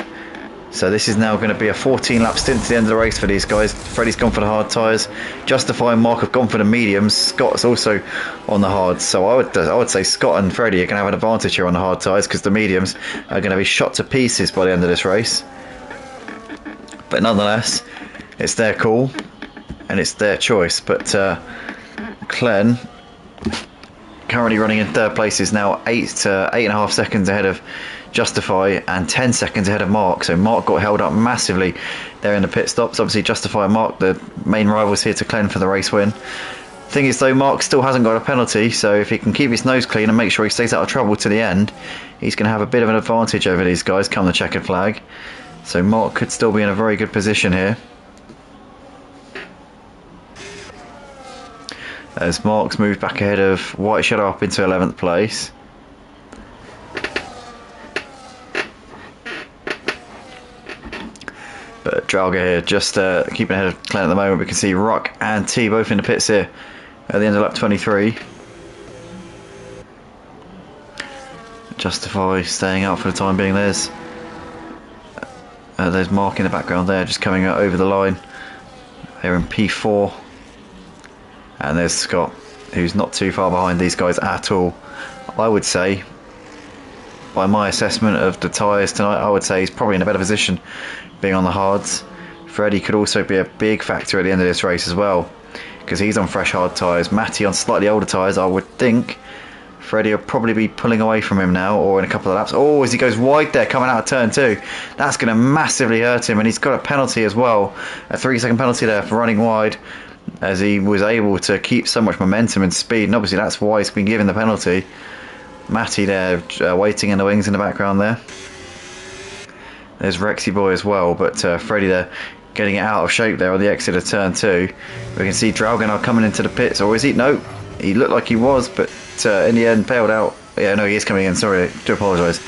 So this is now going to be a 14 lap stint to the end of the race for these guys. Freddie's gone for the hard tyres. Justify and Mark have gone for the mediums. Scott's also on the hards. So I would say Scott and Freddie are going to have an advantage here on the hard tyres, because the mediums are going to be shot to pieces by the end of this race. But nonetheless, it's their call and it's their choice. But Clen, currently running in third place, is now 8 to 8.5 seconds ahead of Justify and 10 seconds ahead of Mark. So Mark got held up massively there in the pit stops. Obviously Justify and Mark, the main rivals here to Clen for the race win. Thing is though, Mark still hasn't got a penalty, so if he can keep his nose clean and make sure he stays out of trouble to the end, he's going to have a bit of an advantage over these guys come the checkered flag. So Mark could still be in a very good position here, as Mark's moved back ahead of White Shadow up into 11th place. But Drauga here just keeping ahead of Clen at the moment. We can see Rock and T both in the pits here at the end of lap 23. Justify staying out for the time being. There's Mark in the background there, just coming over the line. They're in P4. And there's Scott, who's not too far behind these guys at all. I would say, by my assessment of the tyres tonight, I would say he's probably in a better position being on the hards. Freddie could also be a big factor at the end of this race as well, because he's on fresh hard tyres. Matty on slightly older tyres. I would think Freddie will probably be pulling away from him now, or in a couple of laps. Oh, as he goes wide there coming out of turn 2, that's going to massively hurt him, and he's got a penalty as well, a 3-second penalty there for running wide, as he was able to keep so much momentum and speed, and obviously that's why he's been given the penalty. Matty there waiting in the wings in the background there. There's Rexy Boy as well, but Freddie there getting it out of shape there on the exit of turn 2. We can see Drauga now coming into the pits, or is he? No, he looked like he was, but in the end bailed out. Yeah, no, he is coming in. Sorry, I do apologise.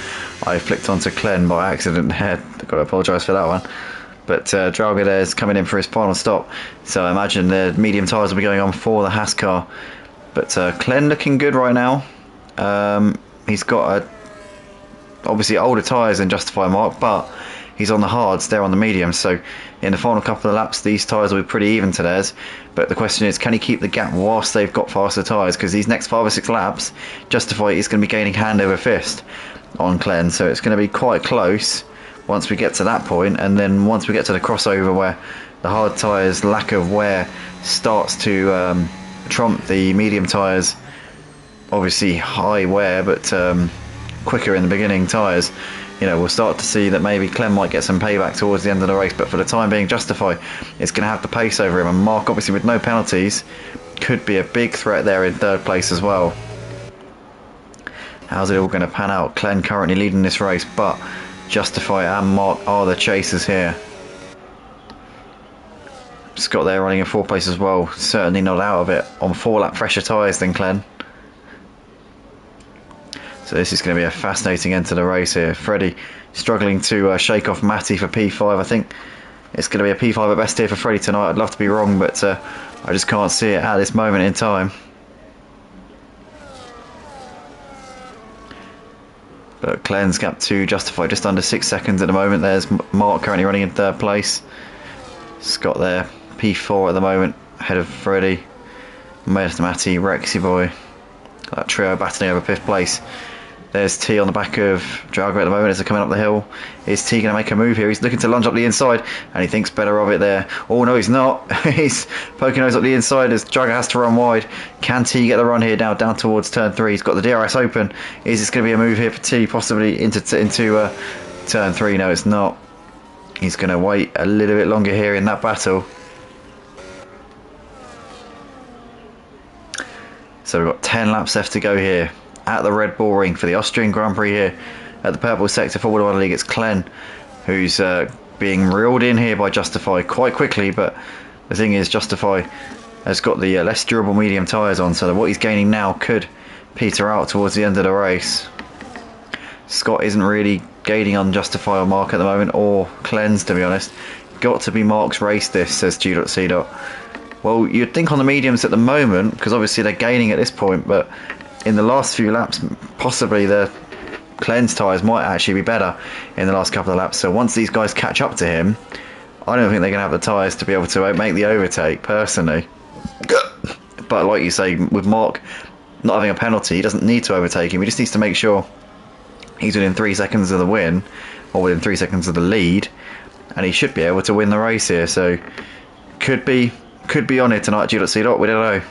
I flicked onto Clen by accident there. I've got to apologise for that one. But Drauga there is coming in for his final stop. So I imagine the medium tyres will be going on for the Haas car. But Clen looking good right now. He's got obviously older tyres than Justify Mark, but he's on the hards, they're on the mediums. So in the final couple of laps, these tyres will be pretty even to theirs. But the question is, can he keep the gap whilst they've got faster tyres? Because these next 5 or 6 laps, Justify is going to be gaining hand over fist on Clen. So it's going to be quite close once we get to that point, and then once we get to the crossover where the hard tyres lack of wear starts to trump the medium tyres, obviously high wear but quicker in the beginning tyres, you know, we'll start to see that maybe Clem might get some payback towards the end of the race. But for the time being, Justify is going to have the pace over him, and Mark obviously with no penalties could be a big threat there in third place as well. How's it all going to pan out? Glenn currently leading this race, but Justify and Mark are the chasers here. Scott there running in fourth place as well, certainly not out of it, on 4 lap fresher tyres than Glenn. So this is going to be a fascinating end to the race here. Freddie struggling to shake off Matty for P5. I think it's going to be a P5 at best here for Freddie tonight. I'd love to be wrong, but I just can't see it at this moment in time. But Glenn's gap to Justify just under 6 seconds at the moment. There's Mark currently running in third place. Scott there, P4 at the moment, ahead of Freddie. Matty, Rexy boy. That trio battling over 5th place. There's T on the back of Drago at the moment as they're coming up the hill. Is T going to make a move here? He's looking to lunge up the inside, and he thinks better of it there. Oh no, he's not. He's poking nose up the inside as Drago has to run wide. Can T get the run here now down towards turn 3? He's got the DRS open. Is this going to be a move here for T, possibly into turn 3? No, it's not. He's going to wait a little bit longer here in that battle. So we've got 10 laps left to go here at the Red Bull Ring for the Austrian Grand Prix here at the Purple Sector Formula 1 League. It's Glenn who's being reeled in here by Justify quite quickly, but the thing is Justify has got the less durable medium tyres on, so that what he's gaining now could peter out towards the end of the race. Scott isn't really gaining on Justify or Mark at the moment, or Cleanse to be honest. Got to be Mark's race this, says G.C. Well, you'd think on the mediums at the moment, because obviously they're gaining at this point, but in the last few laps, possibly the Cleanse tyres might actually be better in the last couple of laps. So once these guys catch up to him, I don't think they're going to have the tyres to be able to make the overtake, personally. But like you say, with Mark not having a penalty, he doesn't need to overtake him. He just needs to make sure he's within 3 seconds of the win, or within 3 seconds of the lead, and he should be able to win the race here. So could be on it tonight, G.C. We don't know.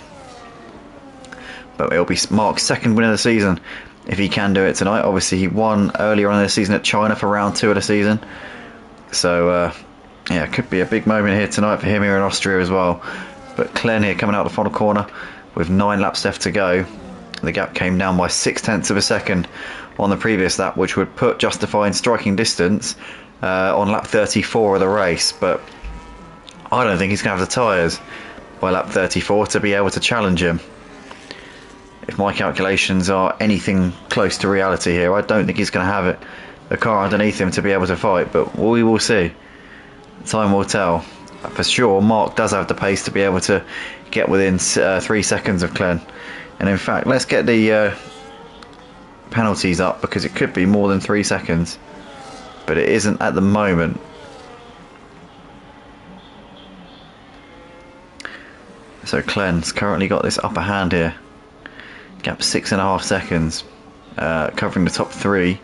But it'll be Mark's second win of the season if he can do it tonight. Obviously, he won earlier on in the season at China for round 2 of the season. So, yeah, it could be a big moment here tonight for him here in Austria as well. But Glenn here coming out the final corner with 9 laps left to go. The gap came down by 0.6 of a second on the previous lap, which would put Justify in striking distance on lap 34 of the race. But I don't think he's going to have the tyres by lap 34 to be able to challenge him. If my calculations are anything close to reality here, I don't think he's going to have it, the car underneath him to be able to fight, but we will see. Time will tell. For sure, Mark does have the pace to be able to get within 3 seconds of Glenn. And in fact, let's get the penalties up, because it could be more than 3 seconds, but it isn't at the moment. So Glenn's currently got this upper hand here. Gap 6.5 seconds, covering the top 3,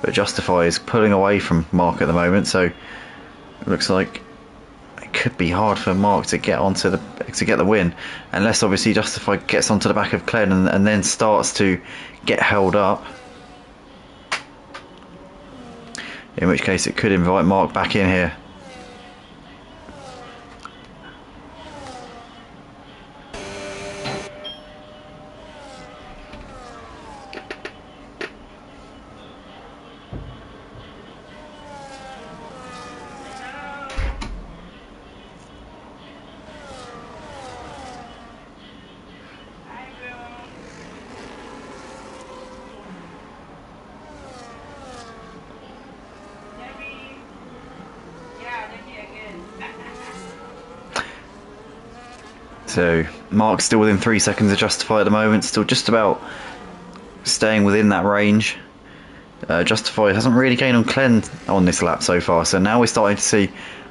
but Justify is pulling away from Mark at the moment, so it looks like it could be hard for Mark to get the win, unless obviously Justify gets onto the back of Glenn and then starts to get held up, in which case it could invite Mark back in here. So Mark's still within 3 seconds of Justify at the moment, still just about staying within that range. Justify hasn't really gained on Glenn on this lap so far, so now we're starting to see,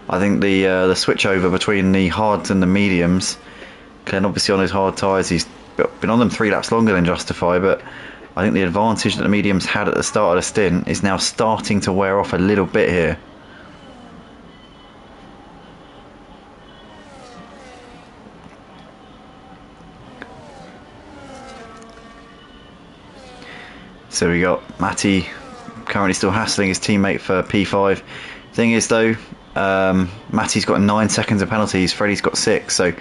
I think, the switch over between the hards and the mediums. Glenn obviously on his hard tyres, he's been on them 3 laps longer than Justify, but I think the advantage that the mediums had at the start of the stint is now starting to wear off a little bit here. So we got Matty currently still hassling his teammate for P5. Thing is though, Matty's got 9 seconds of penalties, Freddie's got 6, so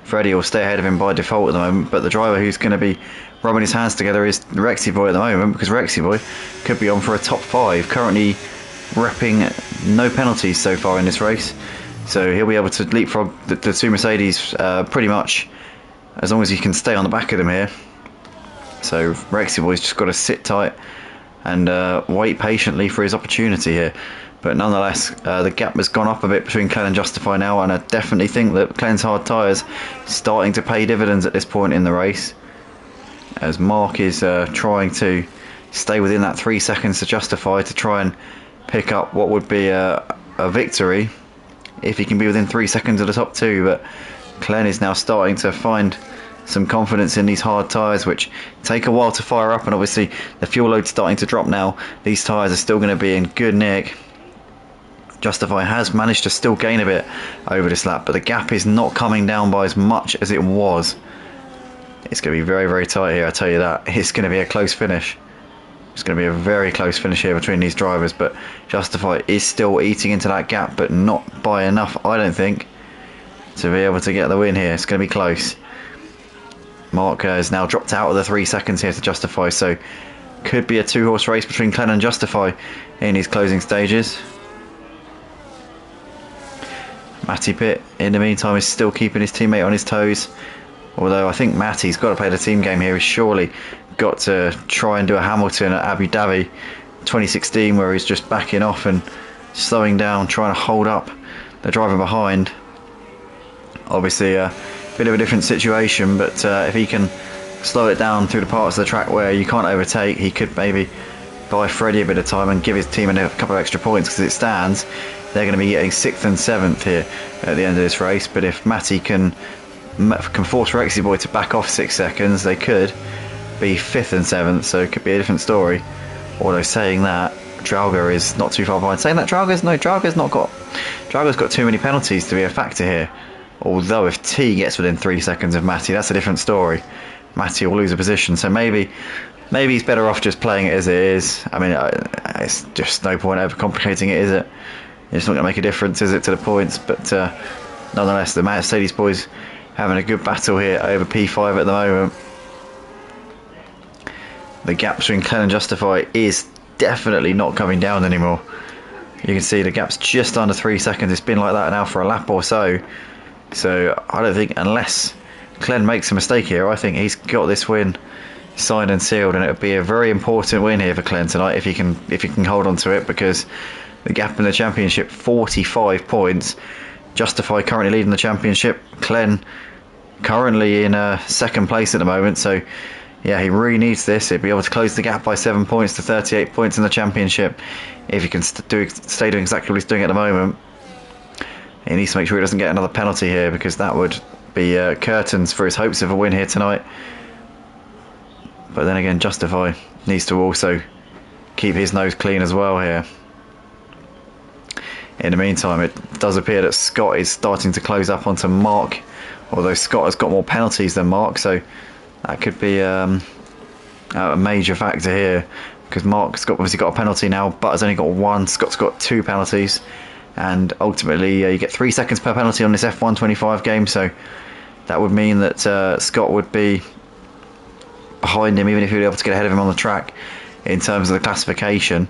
Freddie will stay ahead of him by default at the moment, but the driver who's going to be rubbing his hands together is Rexy Boy at the moment, because Rexy Boy could be on for a top 5, currently repping no penalties so far in this race, so he'll be able to leapfrog the two Mercedes pretty much as long as he can stay on the back of them here. So Rexy Boy's just got to sit tight and wait patiently for his opportunity here. But nonetheless, the gap has gone up a bit between Clen and Justify now, and I definitely think that Clen's hard tyres starting to pay dividends at this point in the race, as Mark is trying to stay within that 3 seconds to Justify to try and pick up what would be a victory if he can be within 3 seconds of the top 2. But Clen is now starting to find some confidence in these hard tyres, which take a while to fire up, and obviously the fuel load's starting to drop now. These tyres are still going to be in good nick. Justify has managed to still gain a bit over this lap, but the gap is not coming down by as much as it was. It's going to be very, very tight here, I tell you that. It's going to be a close finish. It's going to be a very close finish here between these drivers, but Justify is still eating into that gap, but not by enough, I don't think, to be able to get the win here. It's going to be close. Mark has now dropped out of the 3 seconds here to Justify, so could be a 2-horse race between Clen and Justify in his closing stages. Matty Pitt, in the meantime, is still keeping his teammate on his toes. Although I think Matty's got to play the team game here. He's surely got to try and do a Hamilton at Abu Dhabi 2016, where he's just backing off and slowing down, trying to hold up the driver behind. Obviously, a bit of a different situation, but if he can slow it down through the parts of the track where you can't overtake, he could maybe buy Freddie a bit of time and give his team a couple of extra points, because as it stands, they're going to be getting 6th and 7th here at the end of this race. But if Matty can force Rexy Boy to back off 6 seconds, they could be 5th and 7th, so it could be a different story. Although saying that, Drauga is not too far behind. Saying that, Drauga's got too many penalties to be a factor here. Although if T gets within 3 seconds of Matty, that's a different story. Matty will lose a position, so maybe he's better off just playing it as it is. I mean, it's just no point overcomplicating it, is it? It's not going to make a difference, is it, to the points? But nonetheless, the Mercedes boys having a good battle here over P5 at the moment. The gap between Clen and Justify is definitely not coming down anymore. You can see the gap's just under 3 seconds. It's been like that now for a lap or so. So I don't think, unless Clen makes a mistake here, I think he's got this win signed and sealed, and it would be a very important win here for Clen tonight if he can hold on to it, because the gap in the championship, 45 points. Justify currently leading the championship. Clen currently in second place at the moment, so yeah, he really needs this. He'll be able to close the gap by 7 points to 38 points in the championship if he can stay doing exactly what he's doing at the moment. He needs to make sure he doesn't get another penalty here, because that would be curtains for his hopes of a win here tonight. But then again, Justify needs to also keep his nose clean as well here. In the meantime, it does appear that Scott is starting to close up onto Mark, although Scott has got more penalties than Mark, so that could be a major factor here, because Mark's obviously got a penalty now, but has only got 1. Scott's got 2 penalties, and ultimately you get 3 seconds per penalty on this F1 25 game, so that would mean that Scott would be behind him, even if he were able to get ahead of him on the track in terms of the classification.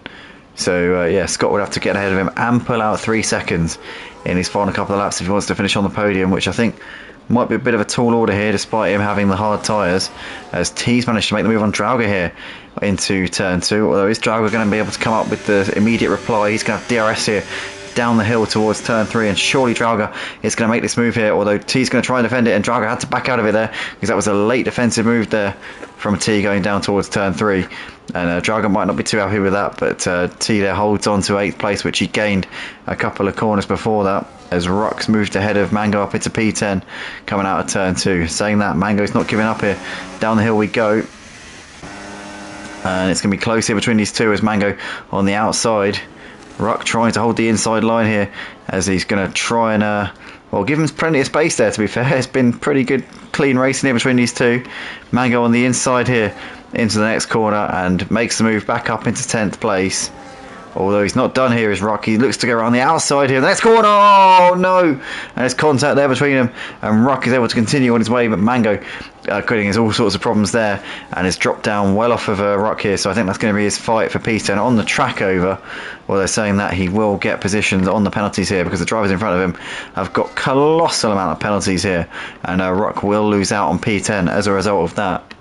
So yeah, Scott would have to get ahead of him and pull out 3 seconds in his final couple of laps if he wants to finish on the podium, which I think might be a bit of a tall order here, despite him having the hard tyres, as T's managed to make the move on Drauga here into turn 2. Although is Drauga going to be able to come up with the immediate reply? He's going to have DRS here down the hill towards turn 3, and surely Drauga is going to make this move here, although T's going to try and defend it, and Drauga had to back out of it there, because that was a late defensive move there from T going down towards turn 3, and Drauga might not be too happy with that, but T there holds on to 8th place, which he gained a couple of corners before that, as Rux moved ahead of Mango up into P10 coming out of turn 2. Saying that, Mango's not giving up here. Down the hill we go, and it's going to be close here between these two, as Mango on the outside, Ruck trying to hold the inside line here, as he's going to try and well, give him plenty of space there, to be fair. It's been pretty good clean racing here between these two. Mango on the inside here into the next corner, and makes the move back up into 10th place. Although he's not done here is Rock. He looks to go around the outside here. Let's go on. Oh no! And there's contact there between them, and Rock is able to continue on his way, but Mango creating all sorts of problems there, and has dropped down well off of Rock here. So I think that's going to be his fight for P10 on the track over. Well, they're saying that he will get positions on the penalties here because the drivers in front of him have got colossal amount of penalties here, and Rock will lose out on P10 as a result of that.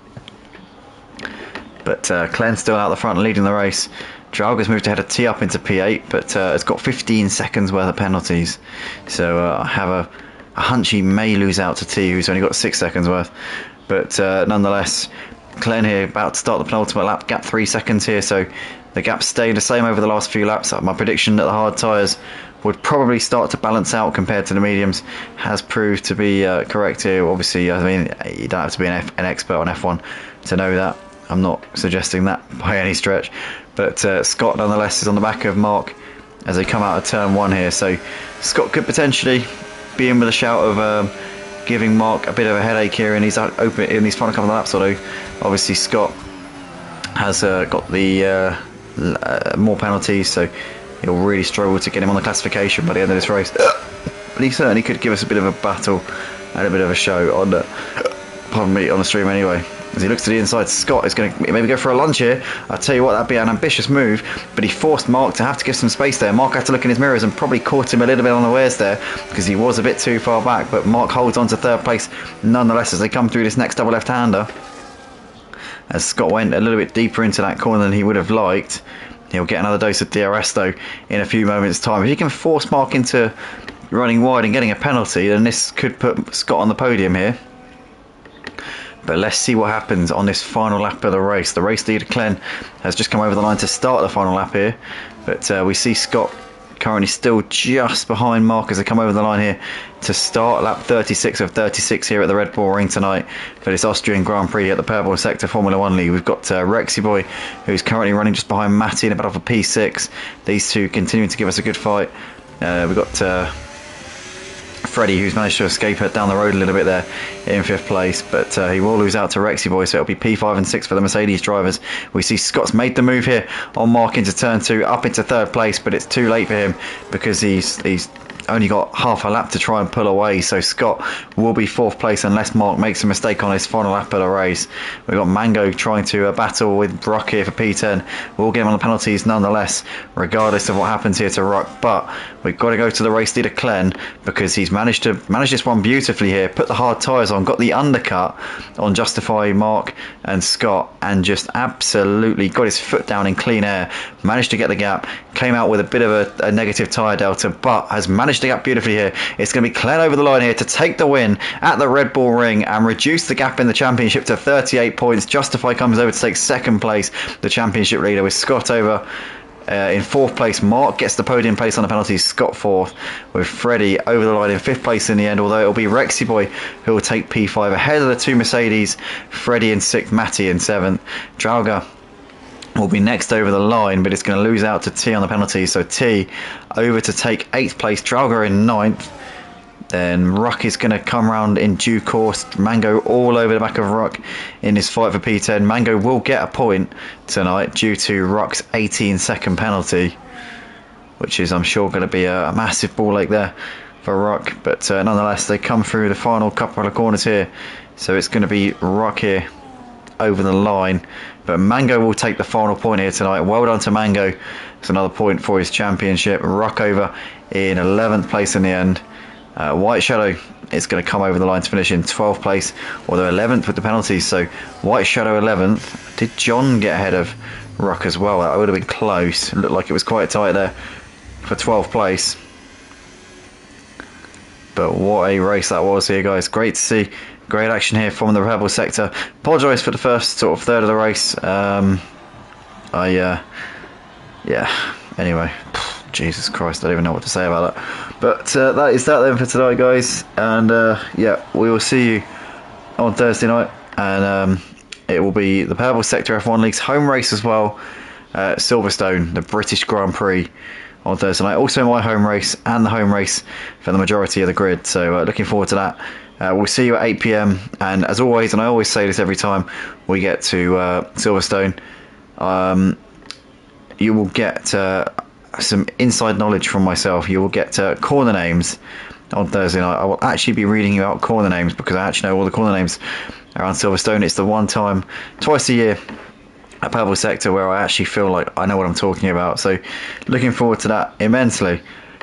But Clen's still out the front leading the race. Drauga's moved ahead of T up into P8, but it's got 15 seconds worth of penalties. So I have a hunch he may lose out to T, who's only got 6 seconds worth. But nonetheless, Clen here about to start the penultimate lap, gap 3 seconds here, so the gap's stayed the same over the last few laps. My prediction that the hard tyres would probably start to balance out compared to the mediums has proved to be correct here. Obviously, I mean, you don't have to be an expert on F1 to know that. I'm not suggesting that by any stretch. But Scott nonetheless is on the back of Mark as they come out of turn 1 here. So Scott could potentially be in with a shout of giving Mark a bit of a headache here in these final couple of laps. Although obviously Scott has got the more penalties, so he'll really struggle to get him on the classification by the end of this race. But he certainly could give us a bit of a battle and a bit of a show on the, pardon me, on the stream anyway. As he looks to the inside, Scott is going to maybe go for a lunge here. I'll tell you what, that'd be an ambitious move, but he forced Mark to have to give some space there. Mark had to look in his mirrors and probably caught him a little bit unawares there because he was a bit too far back, but Mark holds on to third place nonetheless as they come through this next double left-hander. As Scott went a little bit deeper into that corner than he would have liked. He'll get another dose of DRS though in a few moments' time. If he can force Mark into running wide and getting a penalty, then this could put Scott on the podium here. But let's see what happens on this final lap of the race. The race leader, Clen, has just come over the line to start the final lap here. But we see Scott currently still just behind Mark as they come over the line here to start lap 36 of 36 here at the Red Bull Ring tonight for this Austrian Grand Prix at the Purple Sector Formula 1 League. We've got Rexy Boy, who's currently running just behind Matty in about off a P6. These two continuing to give us a good fight. We've got Freddie, who's managed to escape it down the road a little bit there in 5th place, but he will lose out to Rexy Boy, so it'll be P5 and 6 for the Mercedes drivers. We see Scott's made the move here on Mark into turn 2, up into 3rd place, but it's too late for him because he's only got half a lap to try and pull away, so Scott will be 4th place unless Mark makes a mistake on his final lap of the race. We've got Mango trying to battle with Rock here for P10. We'll get him on the penalties nonetheless, regardless of what happens here to Rock, but we've got to go to the race leader Clen because he's managed this one beautifully here, put the hard tyres on, got the undercut on Justify Mark and Scott, and just absolutely got his foot down in clean air, managed to get the gap, came out with a bit of a negative tyre delta, but has managed the gap beautifully here. It's going to be Clen over the line here to take the win at the Red Bull Ring and reduce the gap in the championship to 38 points. Justify comes over to take 2nd place, the championship leader, with Scott over in 4th place. Mark gets the podium place on the penalties, Scott 4th, with Freddie over the line in 5th place in the end, although it'll be Rexy Boy who will take P5 ahead of the 2 Mercedes, Freddie in 6th, Matty in 7th. Drauga will be next over the line, but it's going to lose out to T on the penalties, so T over to take 8th place, Drauga in 9th. Then Ruck is going to come round in due course. Mango all over the back of Ruck in his fight for P10. Mango will get a point tonight due to Ruck's 18-second penalty, which is, I'm sure, going to be a massive ball ache there for Ruck. But nonetheless, they come through the final couple of corners here, so it's going to be Ruck here over the line. But Mango will take the final point here tonight. Well done to Mango. It's another point for his championship. Ruck over in 11th place in the end. White Shadow is going to come over the line to finish in 12th place, although 11th with the penalties. So White Shadow 11th. Did John get ahead of Ruck as well? That would have been close. It looked like it was quite tight there for 12th place. But what a race that was here, guys. Great to see. Great action here from the Rebel sector. Apologise for the first sort of third of the race. Yeah. Anyway, Jesus Christ, I don't even know what to say about that. But that is that then for tonight, guys. And yeah, we will see you on Thursday night. And it will be the Purple Sector F1 League's home race as well. Silverstone, the British Grand Prix on Thursday night. Also my home race and the home race for the majority of the grid. So looking forward to that. We'll see you at 8 PM. And as always, and I always say this every time we get to Silverstone, you will get some inside knowledge from myself. You will get corner names on Thursday night. I will actually be reading you out corner names because I actually know all the corner names around Silverstone. It's the one time, twice a year, at Purple Sector where I actually feel like I know what I'm talking about. So looking forward to that immensely.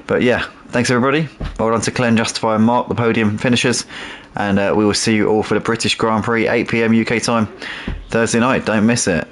But yeah, thanks everybody. Well done to Glenn, Justify and Mark, the podium finishers. And we will see you all for the British Grand Prix, 8 PM UK time, Thursday night. Don't miss it.